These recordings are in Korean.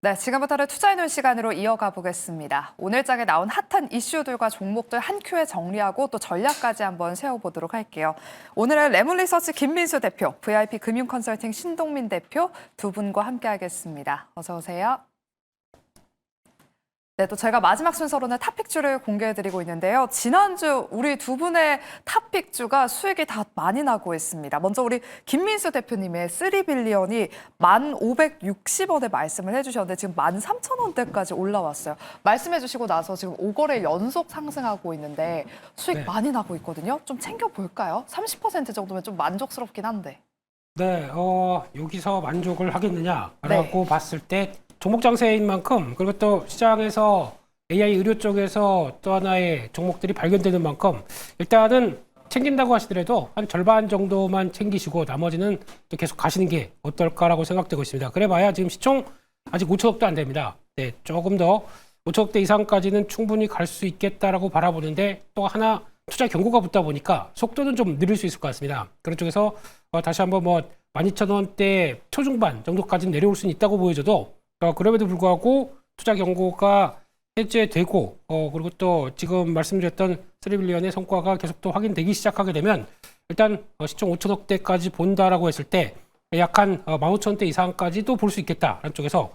네, 지금부터는 투자해놓은 시간으로 이어가 보겠습니다. 오늘 장에 나온 핫한 이슈들과 종목들 한 큐에 정리하고 또 전략까지 한번 세워보도록 할게요. 오늘은 레몬리서치 김민수 대표, VIP 금융컨설팅 신동민 대표 두 분과 함께하겠습니다. 어서 오세요. 네, 또 저희가 마지막 순서로는 탑픽주를 공개해드리고 있는데요. 지난주 우리 두 분의 탑픽주가 수익이 다 많이 나고 있습니다. 먼저 우리 김민수 대표님의 3빌리언이 1,560원에 말씀을 해주셨는데 지금 13,000원대까지 올라왔어요. 말씀해주시고 나서 지금 5거래 연속 상승하고 있는데 수익 많이 나고 있거든요. 좀 챙겨볼까요? 30% 정도면 좀 만족스럽긴 한데. 네, 여기서 만족을 하겠느냐라고 봤을 때 종목 장세인 만큼, 그리고 또 시장에서 AI 의료 쪽에서 또 하나의 종목들이 발견되는 만큼 일단은 챙긴다고 하시더라도 한 절반 정도만 챙기시고 나머지는 또 계속 가시는 게 어떨까라고 생각되고 있습니다. 그래봐야 지금 시총 아직 5천억도 안 됩니다. 네, 조금 더 5천억대 이상까지는 충분히 갈 수 있겠다라고 바라보는데 또 하나 투자 경고가 붙다 보니까 속도는 좀 느릴 수 있을 것 같습니다. 그런 쪽에서 다시 한번 12,000원대 초중반 정도까지는 내려올 수는 있다고 보여져도 그럼에도 불구하고 투자 경고가 해제되고 그리고 또 지금 말씀드렸던 3빌리언의 성과가 계속 또 확인되기 시작하게 되면 일단 시총 5천억대까지 본다라고 했을 때 약 한 15,000원대 이상까지도 볼 수 있겠다라는 쪽에서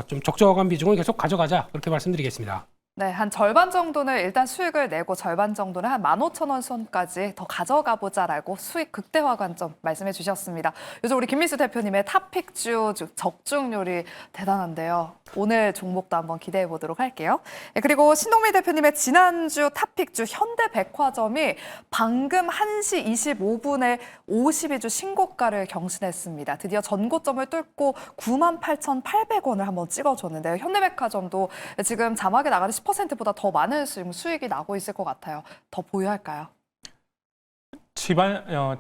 좀 적정한 비중을 계속 가져가자 그렇게 말씀드리겠습니다. 네, 한 절반 정도는 일단 수익을 내고 절반 정도는 한 15,000원 선까지 더 가져가 보자라고 수익 극대화 관점 말씀해 주셨습니다. 요즘 우리 김민수 대표님의 탑픽주 적중률이 대단한데요. 오늘 종목도 한번 기대해 보도록 할게요. 네, 그리고 신동민 대표님의 지난주 탑픽주 현대백화점이 방금 1시 25분에 52주 신고가를 경신했습니다. 드디어 전고점을 뚫고 98,800원을 한번 찍어줬는데요. 현대백화점도 지금 자막에 나가는 10%보다 더 많은 수익이 나고 있을 것 같아요. 더 보유할까요?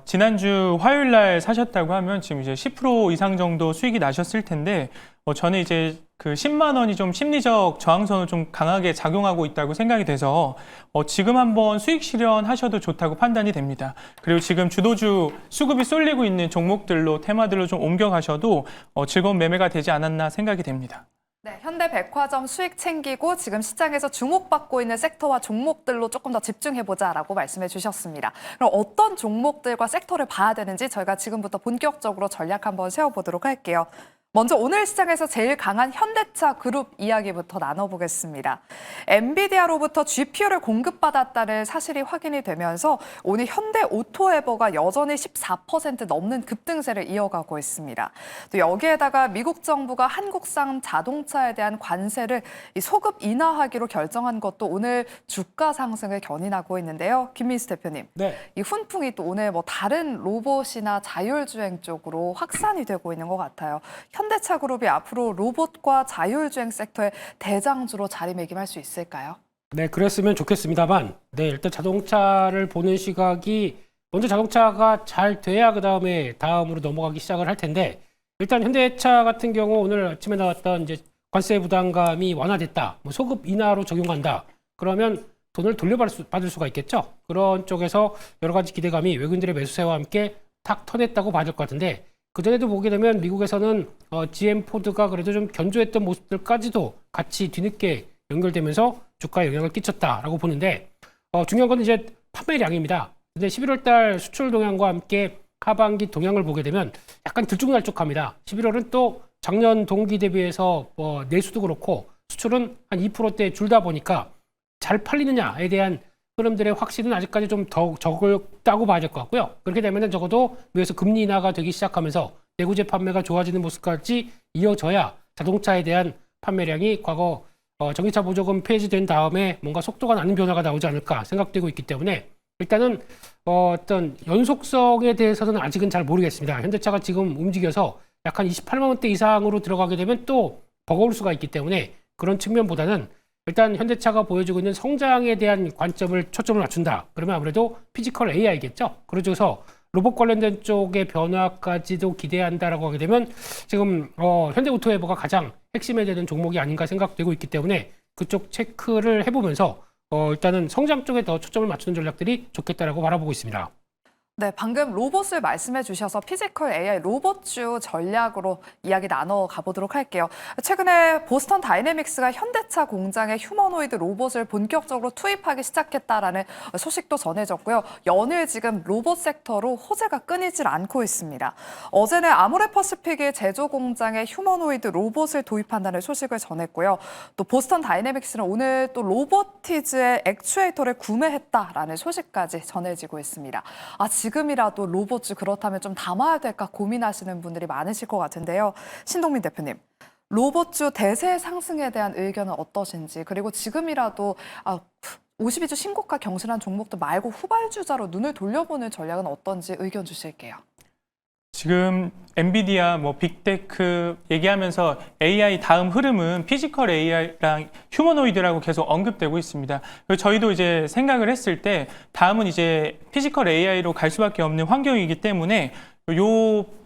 지난주 화요일 날 사셨다고 하면 지금 이제 10% 이상 정도 수익이 나셨을 텐데 저는 이제 그 10만 원이 좀 심리적 저항선을 좀 강하게 작용하고 있다고 생각이 돼서 지금 한번 수익 실현하셔도 좋다고 판단이 됩니다. 그리고 지금 주도주 수급이 쏠리고 있는 종목들로 테마들로 좀 옮겨가셔도 즐거운 매매가 되지 않았나 생각이 됩니다. 네, 현대백화점 수익 챙기고 지금 시장에서 주목받고 있는 섹터와 종목들로 조금 더 집중해보자라고 말씀해 주셨습니다. 그럼 어떤 종목들과 섹터를 봐야 되는지 저희가 지금부터 본격적으로 전략 한번 세워보도록 할게요. 먼저 오늘 시장에서 제일 강한 현대차 그룹 이야기부터 나눠보겠습니다. 엔비디아로부터 GPU를 공급받았다는 사실이 확인이 되면서 오늘 현대오토에버가 여전히 14% 넘는 급등세를 이어가고 있습니다. 또 여기에다가 미국 정부가 한국산 자동차에 대한 관세를 소급 인하하기로 결정한 것도 오늘 주가 상승을 견인하고 있는데요. 김민수 대표님, 네. 이 훈풍이 또 오늘 다른 로봇이나 자율주행 쪽으로 확산이 되고 있는 것 같아요. 현대차 그룹이 앞으로 로봇과 자율주행 섹터의 대장주로 자리매김할 수 있을까요? 네, 그랬으면 좋겠습니다만, 네, 일단 자동차를 보는 시각이 먼저 자동차가 잘 돼야 다음으로 넘어가기 시작을 할 텐데, 일단 현대차 같은 경우 오늘 아침에 나왔던 이제 관세 부담감이 완화됐다, 소급 인하로 적용한다. 그러면 돈을 돌려받을 수가 있겠죠. 그런 쪽에서 여러 가지 기대감이 외국인들의 매수세와 함께 탁 터냈다고 봐야 될 것 같은데. 그전에도 보게 되면 미국에서는 GM 포드가 그래도 좀 견조했던 모습들까지도 같이 뒤늦게 연결되면서 주가에 영향을 끼쳤다라고 보는데 중요한 건 이제 판매량입니다. 근데 11월 달 수출 동향과 함께 하반기 동향을 보게 되면 약간 들쭉날쭉합니다. 11월은 또 작년 동기 대비해서 내수도 그렇고 수출은 한 2%대 줄다 보니까 잘 팔리느냐에 대한 흐름들의 확신은 아직까지 좀 더 적다고 봐야 될 것 같고요. 그렇게 되면 적어도 미국에서 금리 인하가 되기 시작하면서 내구재 판매가 좋아지는 모습까지 이어져야 자동차에 대한 판매량이 과거 전기차 보조금 폐지된 다음에 뭔가 속도가 나는 변화가 나오지 않을까 생각되고 있기 때문에 일단은 어떤 연속성에 대해서는 아직은 잘 모르겠습니다. 현대차가 지금 움직여서 약 한 28만 원대 이상으로 들어가게 되면 또 버거울 수가 있기 때문에 그런 측면보다는 일단 현대차가 보여주고 있는 성장에 대한 관점을 초점을 맞춘다. 그러면 아무래도 피지컬 AI겠죠. 그러고서 로봇 관련된 쪽의 변화까지도 기대한다라고 하게 되면 지금 현대오토에버가 가장 핵심에 되는 종목이 아닌가 생각되고 있기 때문에 그쪽 체크를 해보면서 일단은 성장 쪽에 더 초점을 맞추는 전략들이 좋겠다라고 바라보고 있습니다. 네, 방금 로봇을 말씀해 주셔서 피지컬 AI 로봇주 전략으로 이야기 나눠 가보도록 할게요. 최근에 보스턴 다이내믹스가 현대차 공장에 휴머노이드 로봇을 본격적으로 투입하기 시작했다라는 소식도 전해졌고요. 연일 지금 로봇 섹터로 호재가 끊이질 않고 있습니다. 어제는 아모레퍼시픽의 제조 공장에 휴머노이드 로봇을 도입한다는 소식을 전했고요. 또 보스턴 다이내믹스는 오늘 또 로보티즈의 액추에이터를 구매했다라는 소식까지 전해지고 있습니다. 지금이라도 로봇주 그렇다면 좀 담아야 될까 고민하시는 분들이 많으실 것 같은데요. 신동민 대표님, 로봇주 대세 상승에 대한 의견은 어떠신지, 그리고 지금이라도 52주 신고가 경신한 종목도 말고 후발주자로 눈을 돌려보는 전략은 어떤지 의견 주실게요. 지금 엔비디아, 빅테크 얘기하면서 AI 다음 흐름은 피지컬 AI랑 휴머노이드라고 계속 언급되고 있습니다. 그리고 저희도 이제 생각을 했을 때 다음은 이제 피지컬 AI로 갈 수밖에 없는 환경이기 때문에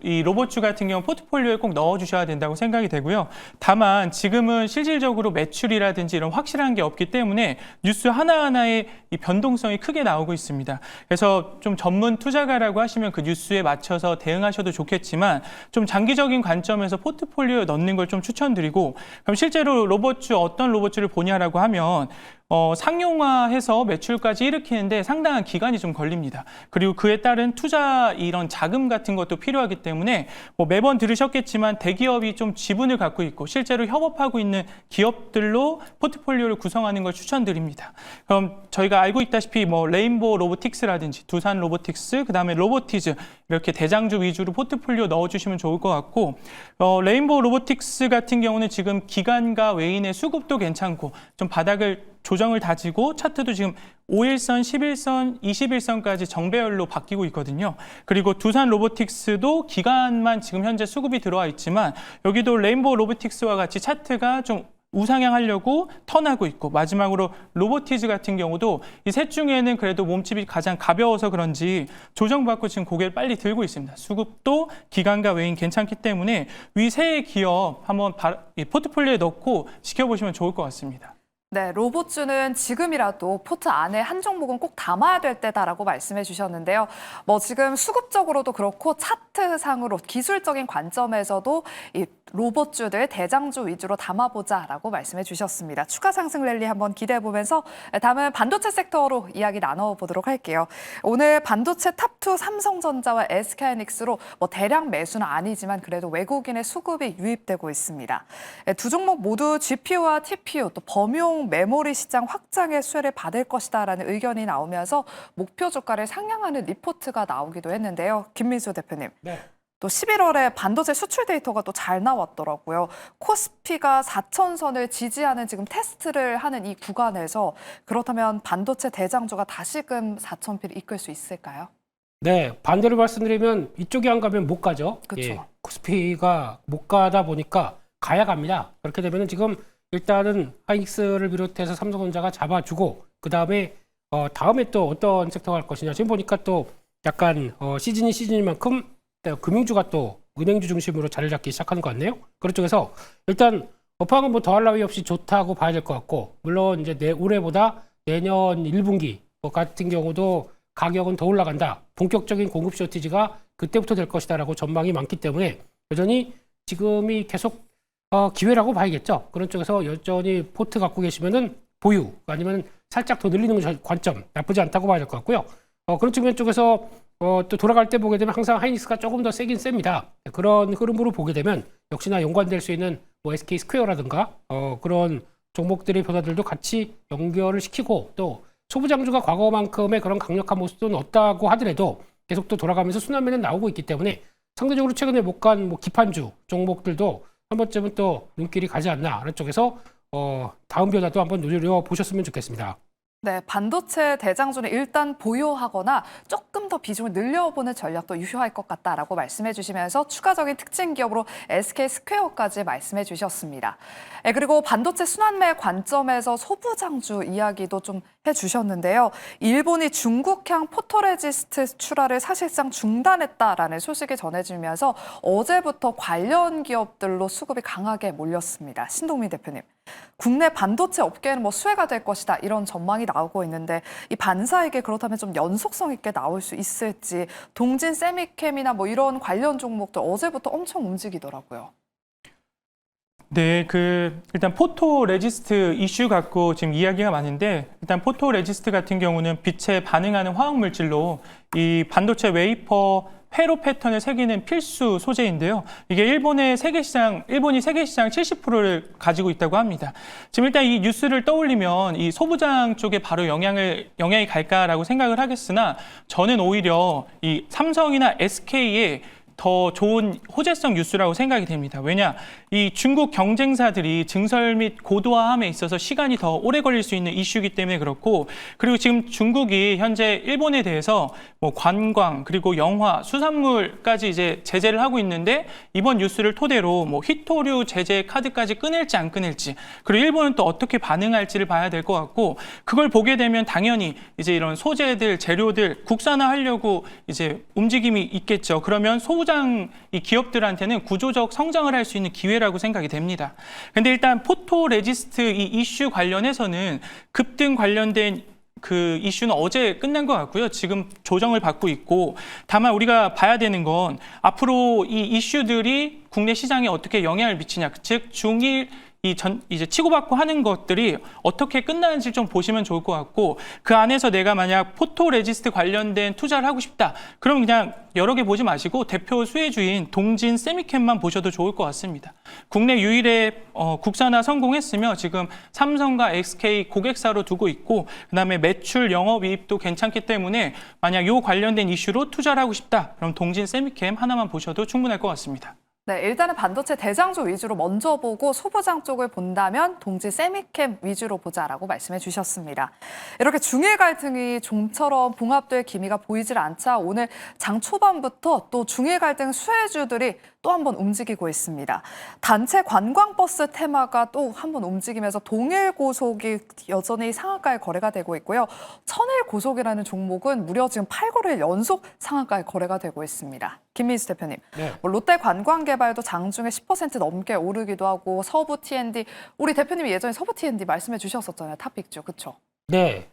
이 로봇주 같은 경우 포트폴리오에 꼭 넣어주셔야 된다고 생각이 되고요. 다만 지금은 실질적으로 매출이라든지 이런 확실한 게 없기 때문에 뉴스 하나하나의 이 변동성이 크게 나오고 있습니다. 그래서 좀 전문 투자가라고 하시면 그 뉴스에 맞춰서 대응하셔도 좋겠지만 좀 장기적인 관점에서 포트폴리오에 넣는 걸 좀 추천드리고, 그럼 실제로 로봇주 어떤 로봇주를 보냐라고 하면 상용화해서 매출까지 일으키는데 상당한 기간이 좀 걸립니다. 그리고 그에 따른 투자 이런 자금 같은 것도 필요하기 때문에 매번 들으셨겠지만 대기업이 좀 지분을 갖고 있고 실제로 협업하고 있는 기업들로 포트폴리오를 구성하는 걸 추천드립니다. 그럼 저희가 알고 있다시피 레인보우 로보틱스라든지 두산 로보틱스, 그다음에 로보티즈 이렇게 대장주 위주로 포트폴리오 넣어주시면 좋을 것 같고, 레인보우 로보틱스 같은 경우는 지금 기간과 외인의 수급도 괜찮고 좀 바닥을 조정을 다지고 차트도 지금 5일선, 11선, 21선까지 정배열로 바뀌고 있거든요. 그리고 두산 로보틱스도 기간만 지금 현재 수급이 들어와 있지만 여기도 레인보우 로보틱스와 같이 차트가 좀 우상향하려고 턴하고 있고, 마지막으로 로보티즈 같은 경우도 이 셋 중에는 그래도 몸집이 가장 가벼워서 그런지 조정받고 지금 고개를 빨리 들고 있습니다. 수급도 기간과 외인 괜찮기 때문에 위 세 기업 한번 포트폴리오에 넣고 지켜보시면 좋을 것 같습니다. 네, 로봇주는 지금이라도 포트 안에 한 종목은 꼭 담아야 될 때다라고 말씀해 주셨는데요. 지금 수급적으로도 그렇고 차트상으로 기술적인 관점에서도 이 로봇주들 대장주 위주로 담아보자라고 말씀해 주셨습니다. 추가 상승 랠리 한번 기대해 보면서 다음은 반도체 섹터로 이야기 나눠보도록 할게요. 오늘 반도체 탑2 삼성전자와 SK하이닉스로 대량 매수는 아니지만 그래도 외국인의 수급이 유입되고 있습니다. 두 종목 모두 GPU와 TPU 또 범용 메모리 시장 확장의 수혜를 받을 것이다라는 의견이 나오면서 목표 주가를 상향하는 리포트가 나오기도 했는데요. 김민수 대표님. 네. 또 11월에 반도체 수출 데이터가 또 잘 나왔더라고요. 코스피가 4천선을 지지하는 지금 테스트를 하는 이 구간에서 그렇다면 반도체 대장주가 다시금 4천피를 이끌 수 있을까요? 네, 반대로 말씀드리면 이쪽이 안 가면 못 가죠. 그렇죠. 코스피가 못 가다 보니까 가야 갑니다. 그렇게 되면 지금 일단은 하이닉스를 비롯해서 삼성전자가 잡아주고 그다음에 다음에 또 어떤 섹터가 갈 것이냐. 지금 보니까 또 약간 시즌이 시즌인 만큼 금융주가 또 은행주 중심으로 자리를 잡기 시작하는 것 같네요. 그런 쪽에서 일단 업황은 더할 나위 없이 좋다고 봐야 될 것 같고, 물론 이제 올해보다 내년 1분기 같은 경우도 가격은 더 올라간다. 본격적인 공급 쇼티지가 그때부터 될 것이다라고 전망이 많기 때문에 여전히 지금이 계속 기회라고 봐야겠죠. 그런 쪽에서 여전히 포트 갖고 계시면은 보유 아니면 살짝 더 늘리는 관점 나쁘지 않다고 봐야 될 것 같고요. 그런 측면 쪽에서 또 돌아갈 때 보게 되면 항상 하이닉스가 조금 더 세긴 셉니다. 그런 흐름으로 보게 되면 역시나 연관될 수 있는 SK 스퀘어라든가 그런 종목들의 변화들도 같이 연결을 시키고, 또 소부장주가 과거만큼의 그런 강력한 모습은 없다고 하더라도 계속 또 돌아가면서 순환매는 나오고 있기 때문에 상대적으로 최근에 못 간 기판주 종목들도 한 번쯤은 또 눈길이 가지 않나 하는 쪽에서 다음 변화도 한번 노려보셨으면 좋겠습니다. 네, 반도체 대장주는 일단 보유하거나 조금 더 비중을 늘려보는 전략도 유효할 것 같다라고 말씀해 주시면서 추가적인 특징 기업으로 SK 스퀘어까지 말씀해 주셨습니다. 그리고 반도체 순환매 관점에서 소부장주 이야기도 좀 해주셨는데요. 일본이 중국향 포토레지스트 출하를 사실상 중단했다라는 소식이 전해지면서 어제부터 관련 기업들로 수급이 강하게 몰렸습니다. 신동민 대표님, 국내 반도체 업계는 뭐 수혜가 될 것이다 이런 전망이 나오고 있는데 이 반사이게 그렇다면 좀 연속성 있게 나올 수 있을지 동진 세미캠이나 뭐 이런 관련 종목들 어제부터 엄청 움직이더라고요. 네, 일단 포토 레지스트 이슈 갖고 지금 이야기가 많은데, 일단 포토 레지스트 같은 경우는 빛에 반응하는 화학 물질로 이 반도체 웨이퍼 회로 패턴을 새기는 필수 소재인데요. 이게 일본이 세계 시장 70%를 가지고 있다고 합니다. 지금 일단 이 뉴스를 떠올리면 이 소부장 쪽에 바로 영향이 갈까라고 생각을 하겠으나, 저는 오히려 이 삼성이나 SK의 더 좋은 호재성 뉴스라고 생각이 됩니다. 왜냐? 이 중국 경쟁사들이 증설 및 고도화함에 있어서 시간이 더 오래 걸릴 수 있는 이슈이기 때문에 그렇고, 그리고 지금 중국이 현재 일본에 대해서 뭐 관광 그리고 영화, 수산물까지 이제 제재를 하고 있는데, 이번 뉴스를 토대로 뭐 히토류 제재 카드까지 끊을지 안 끊을지, 그리고 일본은 또 어떻게 반응할지를 봐야 될 것 같고, 그걸 보게 되면 당연히 이제 이런 소재들, 재료들 국산화하려고 이제 움직임이 있겠죠. 그러면 소부장 이 기업들한테는 구조적 성장을 할 수 있는 기회라고 생각이 됩니다. 근데 일단 포토 레지스트 이 이슈 관련해서는 급등 관련된 그 이슈는 어제 끝난 것 같고요. 지금 조정을 받고 있고, 다만 우리가 봐야 되는 건 앞으로 이 이슈들이 국내 시장에 어떻게 영향을 미치냐, 즉 중일 이제 치고받고 하는 것들이 어떻게 끝나는지 좀 보시면 좋을 것 같고, 그 안에서 내가 만약 포토 레지스트 관련된 투자를 하고 싶다, 그럼 그냥 여러 개 보지 마시고 대표 수혜주인 동진 세미캠만 보셔도 좋을 것 같습니다. 국내 유일의 국산화 성공했으며 지금 삼성과 SK 고객사로 두고 있고, 그다음에 매출 영업이익도 괜찮기 때문에 만약 이 관련된 이슈로 투자를 하고 싶다, 그럼 동진 세미캠 하나만 보셔도 충분할 것 같습니다. 네, 일단은 반도체 대장주 위주로 먼저 보고 소부장 쪽을 본다면 동지 세미캠 위주로 보자라고 말씀해 주셨습니다. 이렇게 중일 갈등이 좀처럼 봉합될 기미가 보이질 않자 오늘 장 초반부터 또 중일 갈등 수혜주들이 또 한 번 움직이고 있습니다. 단체 관광버스 테마가 또 한 번 움직이면서 동일 고속이 여전히 상한가에 거래가 되고 있고요. 천일 고속이라는 종목은 무려 지금 8거래일 연속 상한가에 거래가 되고 있습니다. 김민수 대표님, 네. 롯데 관광개발도 장중에 10% 넘게 오르기도 하고 서부 T&D, 우리 대표님이 예전에 서부 T&D 말씀해 주셨었잖아요. 탑픽주, 그렇죠? 네,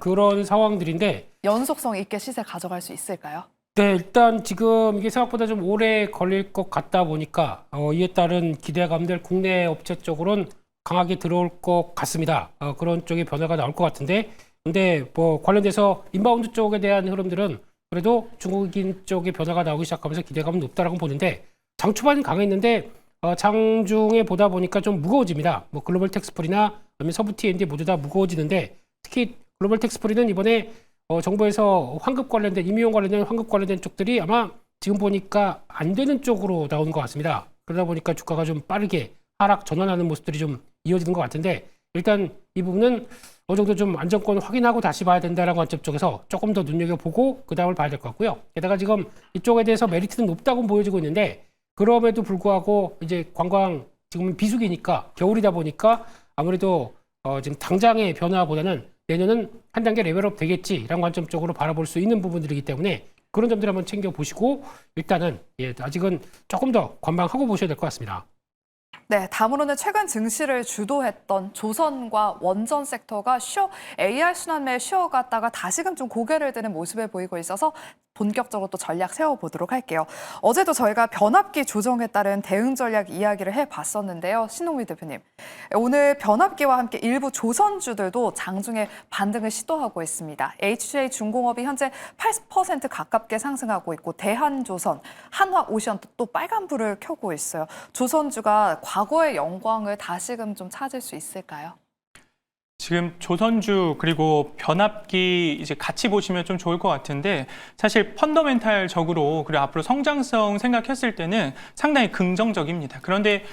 그런 상황들인데 연속성 있게 시세 가져갈 수 있을까요? 네, 일단 지금 이게 생각보다 좀 오래 걸릴 것 같다 보니까 이에 따른 기대감들 국내 업체 쪽으로는 강하게 들어올 것 같습니다. 그런 쪽의 변화가 나올 것 같은데, 근데 뭐 관련돼서 인바운드 쪽에 대한 흐름들은 그래도 중국인 쪽의 변화가 나오기 시작하면서 기대감은 높다라고 보는데, 장 초반은 강했는데 장중에 보다 보니까 좀 무거워집니다. 뭐 글로벌 텍스프리나 아니면 서부 T&D 모두 다 무거워지는데, 특히 글로벌 텍스프리는 이번에 정부에서 환급 관련된, 임의용 관련된 환급 관련된 쪽들이 아마 지금 보니까 안 되는 쪽으로 나오는 것 같습니다. 그러다 보니까 주가가 좀 빠르게 하락 전환하는 모습들이 좀 이어지는 것 같은데, 일단 이 부분은 어느 정도 좀 안정권을 확인하고 다시 봐야 된다는 관점 쪽에서 조금 더 눈여겨보고 그 다음을 봐야 될 것 같고요. 게다가 지금 이쪽에 대해서 메리트는 높다고 보여지고 있는데, 그럼에도 불구하고 이제 관광 지금은 비수기니까, 겨울이다 보니까 아무래도 지금 당장의 변화보다는 내년은 한 단계 레벨업 되겠지라는 관점 쪽으로 바라볼 수 있는 부분들이기 때문에 그런 점들 한번 챙겨보시고, 일단은 아직은 조금 더 관망하고 보셔야 될 것 같습니다. 네, 다음으로는 최근 증시를 주도했던 조선과 원전 섹터가 AR 순환매에 쉬어갔다가 다시금 좀 고개를 드는 모습을 보이고 있어서 본격적으로 또 전략 세워보도록 할게요. 어제도 저희가 변압기 조정에 따른 대응 전략 이야기를 해봤었는데요. 신동민 대표님, 오늘 변압기와 함께 일부 조선주들도 장중에 반등을 시도하고 있습니다. HJ중공업이 현재 8% 가깝게 상승하고 있고, 대한조선, 한화오션 또 빨간불을 켜고 있어요. 조선주가 과거의 영광을 다시금 좀 찾을 수 있을까요? 지금 조선주 그리고 변압기 이제 같이 보시면 좀 좋을 것 같은데, 사실 펀더멘탈적으로 그리고 앞으로 성장성 생각했을 때는 상당히 긍정적입니다. 그런데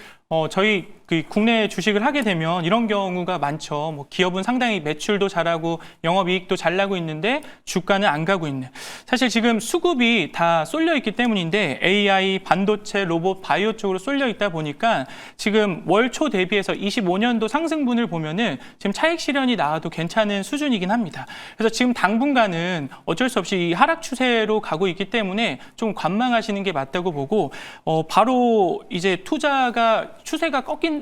저희 그 국내 주식을 하게 되면 이런 경우가 많죠. 뭐 기업은 상당히 매출도 잘하고 영업이익도 잘 나고 있는데 주가는 안 가고 있는. 사실 지금 수급이 다 쏠려 있기 때문인데 AI, 반도체, 로봇, 바이오 쪽으로 쏠려 있다 보니까 지금 월초 대비해서 25년도 상승분을 보면은 지금 차익 실현이 나와도 괜찮은 수준이긴 합니다. 그래서 지금 당분간은 어쩔 수 없이 이 하락 추세로 가고 있기 때문에 좀 관망하시는 게 맞다고 보고 바로 이제 추세가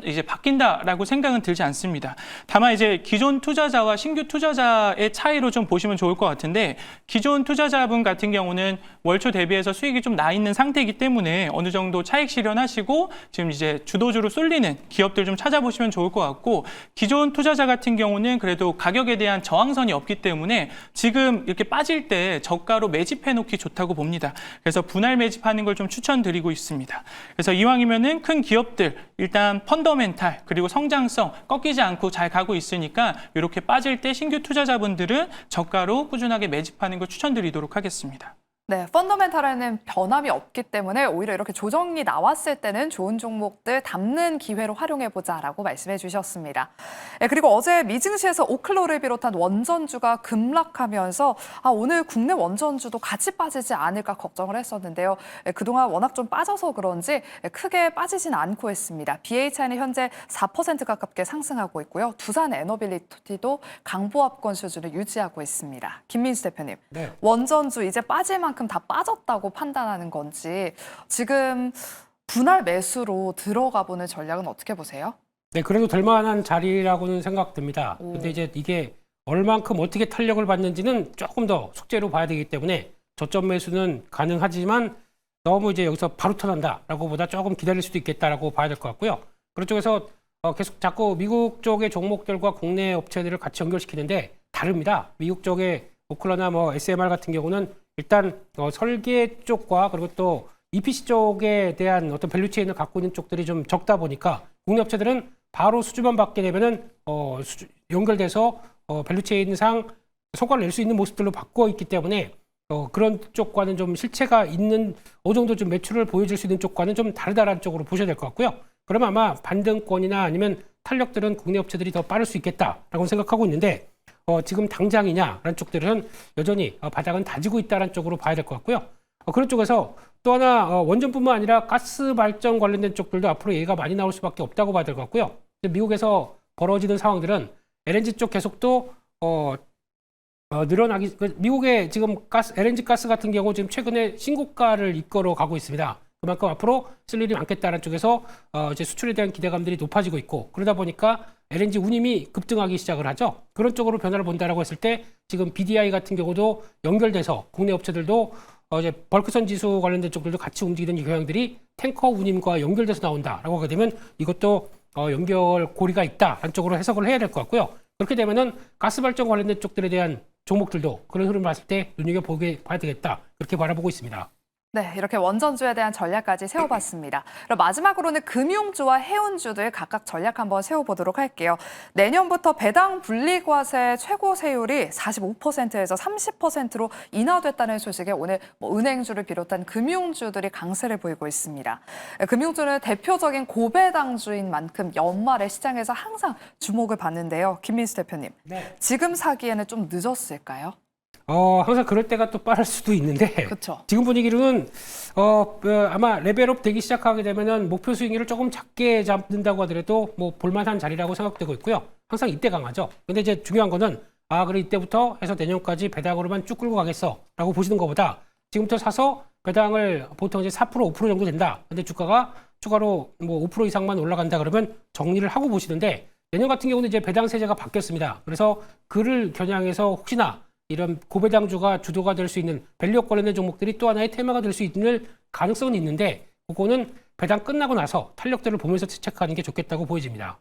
이제 바뀐다라고 생각은 들지 않습니다. 다만 이제 기존 투자자와 신규 투자자의 차이로 좀 보시면 좋을 것 같은데 기존 투자자분 같은 경우는 월초 대비해서 수익이 좀 나 있는 상태이기 때문에 어느 정도 차익 실현하시고 지금 이제 주도주로 쏠리는 기업들 좀 찾아보시면 좋을 것 같고 기존 투자자 같은 경우는 그래도 가격에 대한 저항선이 없기 때문에 지금 이렇게 빠질 때 저가로 매집해 놓기 좋다고 봅니다. 그래서 분할 매집하는 걸 좀 추천드리고 있습니다. 그래서 이왕이면은 큰 기업들 일단 펀더멘탈 그리고 성장성 꺾이지 않고 잘 가고 있으니까 이렇게 빠질 때 신규 투자자분들은 저가로 꾸준하게 매집하는 걸 추천드리도록 하겠습니다. 네, 펀더멘탈에는 변함이 없기 때문에 오히려 이렇게 조정이 나왔을 때는 좋은 종목들 담는 기회로 활용해보자라고 말씀해 주셨습니다. 네, 그리고 어제 미증시에서 오클로를 비롯한 원전주가 급락하면서 오늘 국내 원전주도 같이 빠지지 않을까 걱정을 했었는데요. 네, 그동안 워낙 좀 빠져서 그런지 크게 빠지진 않고 있습니다. BHI는 현재 4% 가깝게 상승하고 있고요. 두산 에너빌리티도 강보합권 수준을 유지하고 있습니다. 김민수 대표님, 네. 원전주 이제 빠질 만큼 다 빠졌다고 판단하는 건지 지금 분할 매수로 들어가 보는 전략은 어떻게 보세요? 네, 그래도 될 만한 자리라고는 생각됩니다. 근데 이제 이게 얼만큼 어떻게 탄력을 받는지는 조금 더 숙제로 봐야 되기 때문에 저점 매수는 가능하지만 너무 이제 여기서 바로 터난다라고 보다 조금 기다릴 수도 있겠다라고 봐야 될 것 같고요. 그런 쪽에서 계속 자꾸 미국 쪽의 종목들과 국내 업체들을 같이 연결시키는데 다릅니다. 미국 쪽의 오클러나 뭐 SMR 같은 경우는 일단 설계 쪽과 그리고 또 EPC 쪽에 대한 어떤 밸류체인을 갖고 있는 쪽들이 좀 적다 보니까 국내 업체들은 바로 수주만 받게 되면은 연결돼서 밸류체인상 성과를 낼 수 있는 모습들로 바꿔 있기 때문에 그런 쪽과는 좀 실체가 있는 어느 정도 좀 매출을 보여줄 수 있는 쪽과는 좀 다르다라는 쪽으로 보셔야 될 것 같고요. 그러면 아마 반등권이나 아니면 탄력들은 국내 업체들이 더 빠를 수 있겠다라고 생각하고 있는데 지금 당장이냐라는 쪽들은 여전히 바닥은 다지고 있다는 쪽으로 봐야 될 것 같고요. 그런 쪽에서 또 하나 원전뿐만 아니라 가스 발전 관련된 쪽들도 앞으로 얘기가 많이 나올 수밖에 없다고 봐야 될 것 같고요. 미국에서 벌어지는 상황들은 LNG 쪽 계속도 늘어나기 미국의 지금 LNG 가스 같은 경우 지금 최근에 신고가를 이끌어 가고 있습니다. 그만큼 앞으로 쓸 일이 많겠다는 쪽에서 이제 수출에 대한 기대감들이 높아지고 있고 그러다 보니까 LNG 운임이 급등하기 시작을 하죠. 그런 쪽으로 변화를 본다라고 했을 때 지금 BDI 같은 경우도 연결돼서 국내 업체들도 이제 벌크선 지수 관련된 쪽들도 같이 움직이는 경향들이 탱커 운임과 연결돼서 나온다라고 하게 되면 이것도 연결고리가 있다라는 쪽으로 해석을 해야 될 것 같고요. 그렇게 되면은 가스 발전 관련된 쪽들에 대한 종목들도 그런 흐름을 봤을 때 눈여겨봐야 되겠다. 그렇게 바라보고 있습니다. 네, 이렇게 원전주에 대한 전략까지 세워봤습니다. 그럼 마지막으로는 금융주와 해운주들 각각 전략 한번 세워보도록 할게요. 내년부터 배당 분리과세 최고 세율이 45%에서 30%로 인하됐다는 소식에 오늘 은행주를 비롯한 금융주들이 강세를 보이고 있습니다. 금융주는 대표적인 고배당주인 만큼 연말에 시장에서 항상 주목을 받는데요. 김민수 대표님, 네. 지금 사기에는 좀 늦었을까요? 항상 그럴 때가 또 빠를 수도 있는데 그렇죠. 지금 분위기로는 아마 레벨업 되기 시작하게 되면은 목표 수익률을 조금 작게 잡는다고 하더라도 뭐 볼만한 자리라고 생각되고 있고요. 항상 이때 강하죠. 근데 이제 중요한 거는 그래 이때부터 해서 내년까지 배당으로만 쭉 끌고 가겠어라고 보시는 것보다 지금부터 사서 배당을 보통 이제 4% 5% 정도 된다. 근데 주가가 추가로 뭐 5% 이상만 올라간다 그러면 정리를 하고 보시는데 내년 같은 경우는 이제 배당 세제가 바뀌었습니다. 그래서 그를 겨냥해서 혹시나 이런 고배당주가 주도가 될 수 있는 밸류업 관련된 종목들이 또 하나의 테마가 될 수 있는 가능성은 있는데 그거는 배당 끝나고 나서 탄력들을 보면서 체크하는 게 좋겠다고 보여집니다.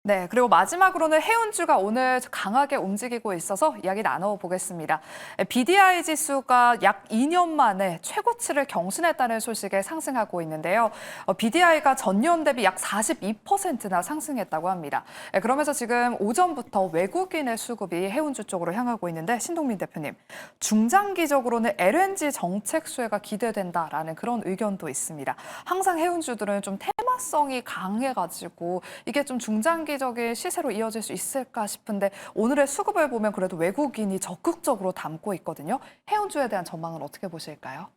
네, 그리고 마지막으로는 해운주가 오늘 강하게 움직이고 있어서 이야기 나눠보겠습니다. BDI 지수가 약 2년 만에 최고치를 경신했다는 소식에 상승하고 있는데요. BDI가 전년 대비 약 42%나 상승했다고 합니다. 그러면서 지금 오전부터 외국인의 수급이 해운주 쪽으로 향하고 있는데 신동민 대표님, 중장기적으로는 LNG 정책 수혜가 기대된다라는 그런 의견도 있습니다. 항상 해운주들은 좀 테마성이 강해가지고 이게 좀 중장기적인 시세로 이어질 수 있을까 싶은데 오늘의 수급을 보면 그래도 외국인이 적극적으로 담고 있거든요. 해운주에 대한 전망은 어떻게 보실까요?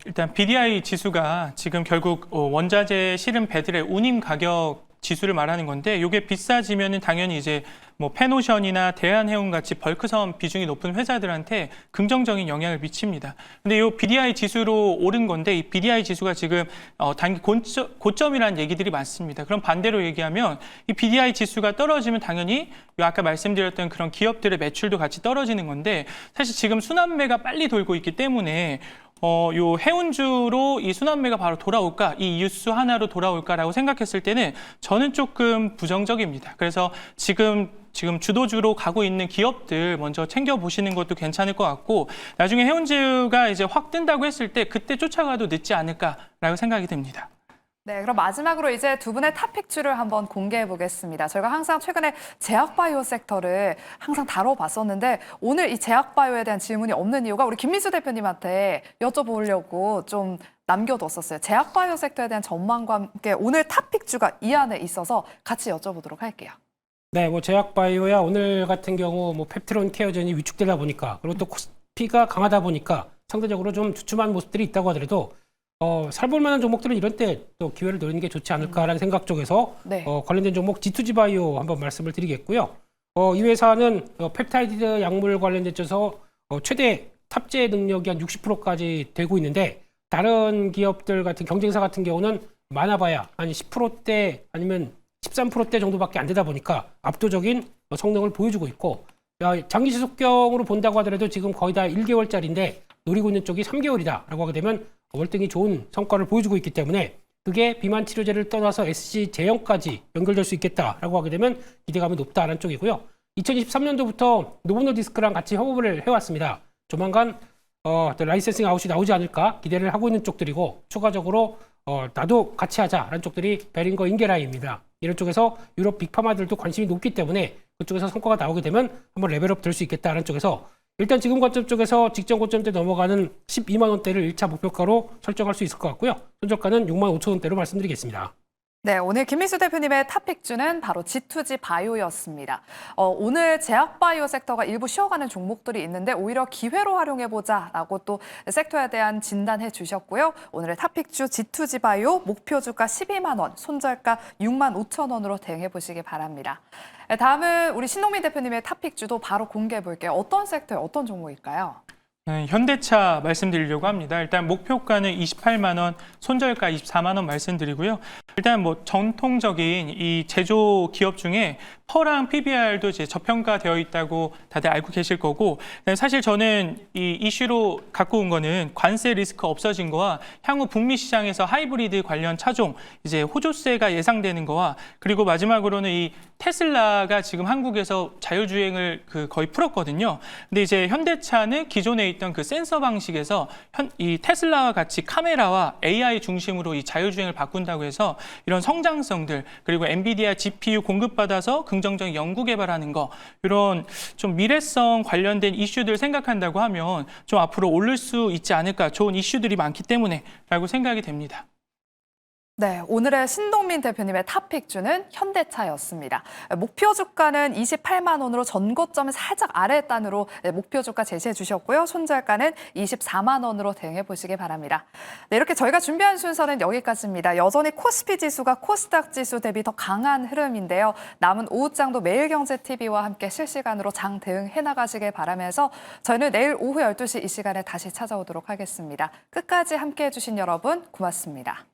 일단 BDI 지수가 지금 결국 원자재 실은 배들의 운임 가격 지수를 말하는 건데 이게 비싸지면은 당연히 이제 뭐 펜오션이나 대한해운 같이 벌크선 비중이 높은 회사들한테 긍정적인 영향을 미칩니다. 근데 이 BDI 지수로 오른 건데 이 BDI 지수가 지금 단기 고점이라는 얘기들이 많습니다. 그럼 반대로 얘기하면 이 BDI 지수가 떨어지면 당연히 요 아까 말씀드렸던 그런 기업들의 매출도 같이 떨어지는 건데 사실 지금 순환매가 빨리 돌고 있기 때문에 요 해운주로 이 순환매가 바로 돌아올까, 이 뉴스 하나로 돌아올까라고 생각했을 때는 저는 조금 부정적입니다. 그래서 지금 주도주로 가고 있는 기업들 먼저 챙겨보시는 것도 괜찮을 것 같고 나중에 해운주가 이제 확 뜬다고 했을 때 그때 쫓아가도 늦지 않을까라고 생각이 듭니다. 네, 그럼 마지막으로 이제 두 분의 탑픽주를 한번 공개해 보겠습니다. 저희가 항상 최근에 제약바이오 섹터를 항상 다뤄봤었는데 오늘 이 제약바이오에 대한 질문이 없는 이유가 우리 김민수 대표님한테 여쭤보려고 좀 남겨뒀었어요. 제약바이오 섹터에 대한 전망과 함께 오늘 탑픽주가 이 안에 있어서 같이 여쭤보도록 할게요. 네, 뭐 제약바이오야 오늘 같은 경우 뭐 펩티론 케어전이 위축되다 보니까 그리고 또 코스피가 강하다 보니까 상대적으로 좀 주춤한 모습들이 있다고 하더라도 살볼 만한 종목들은 이런 때 또 기회를 노리는 게 좋지 않을까라는 생각 쪽에서 네. 관련된 종목 G2G 바이오 한번 말씀을 드리겠고요. 이 회사는 펩타이드 약물 관련돼 있어서 최대 탑재 능력이 한 60%까지 되고 있는데 다른 기업들 같은 경쟁사 같은 경우는 많아봐야 한 10%대 아니면 13%대 정도밖에 안 되다 보니까 압도적인 성능을 보여주고 있고 장기 지속경으로 본다고 하더라도 지금 거의 다 1개월짜리인데 노리고 있는 쪽이 3개월이다라고 하게 되면 월등히 좋은 성과를 보여주고 있기 때문에 그게 비만 치료제를 떠나서 SC 제형까지 연결될 수 있겠다라고 하게 되면 기대감이 높다라는 쪽이고요. 2023년도부터 노보노디스크랑 같이 협업을 해왔습니다. 조만간 라이센싱 아웃이 나오지 않을까 기대를 하고 있는 쪽들이고 추가적으로 나도 같이 하자라는 쪽들이 베링거 인게라이입니다. 이런 쪽에서 유럽 빅파마들도 관심이 높기 때문에 그쪽에서 성과가 나오게 되면 한번 레벨업 될 수 있겠다라는 쪽에서 일단 지금 관점 쪽에서 직전 고점대 넘어가는 12만 원대를 1차 목표가로 설정할 수 있을 것 같고요. 손절가는 6만 5천 원대로 말씀드리겠습니다. 네, 오늘 김민수 대표님의 탑픽주는 바로 G2G 바이오였습니다. 오늘 제약바이오 섹터가 일부 쉬어가는 종목들이 있는데 오히려 기회로 활용해보자라고 또 섹터에 대한 진단해 주셨고요. 오늘의 탑픽주 G2G 바이오 목표 주가 12만 원, 손절가 6만 5천 원으로 대응해 보시기 바랍니다. 다음은 우리 신동민 대표님의 탑픽주도 바로 공개해 볼게요. 어떤 섹터에 어떤 종목일까요? 현대차 말씀드리려고 합니다. 일단 목표가는 28만 원, 손절가 24만 원 말씀드리고요. 일단 뭐 전통적인 이 제조 기업 중에 퍼랑 PBR도 이제 저평가되어 있다고 다들 알고 계실 거고 사실 저는 이 이슈로 갖고 온 거는 관세 리스크 없어진 거와 향후 북미 시장에서 하이브리드 관련 차종 이제 호조세가 예상되는 거와 그리고 마지막으로는 이 테슬라가 지금 한국에서 자율주행을 거의 풀었거든요. 근데 이제 현대차는 기존에 있던 그 센서 방식에서 이 테슬라와 같이 카메라와 AI 중심으로 이 자율주행을 바꾼다고 해서 이런 성장성들 그리고 엔비디아 GPU 공급받아서 긍정적인 연구 개발하는 거 이런 좀 미래성 관련된 이슈들 생각한다고 하면 좀 앞으로 오를 수 있지 않을까 좋은 이슈들이 많기 때문에 라고 생각이 됩니다. 네, 오늘의 신동민 대표님의 탑픽주는 현대차였습니다. 목표 주가는 28만 원으로 전고점은 살짝 아래 단으로 목표 주가 제시해 주셨고요. 손절가는 24만 원으로 대응해 보시기 바랍니다. 네, 이렇게 저희가 준비한 순서는 여기까지입니다. 여전히 코스피 지수가 코스닥 지수 대비 더 강한 흐름인데요. 남은 오후장도 매일경제TV와 함께 실시간으로 장 대응해 나가시길 바라면서 저희는 내일 오후 12시 이 시간에 다시 찾아오도록 하겠습니다. 끝까지 함께해 주신 여러분 고맙습니다.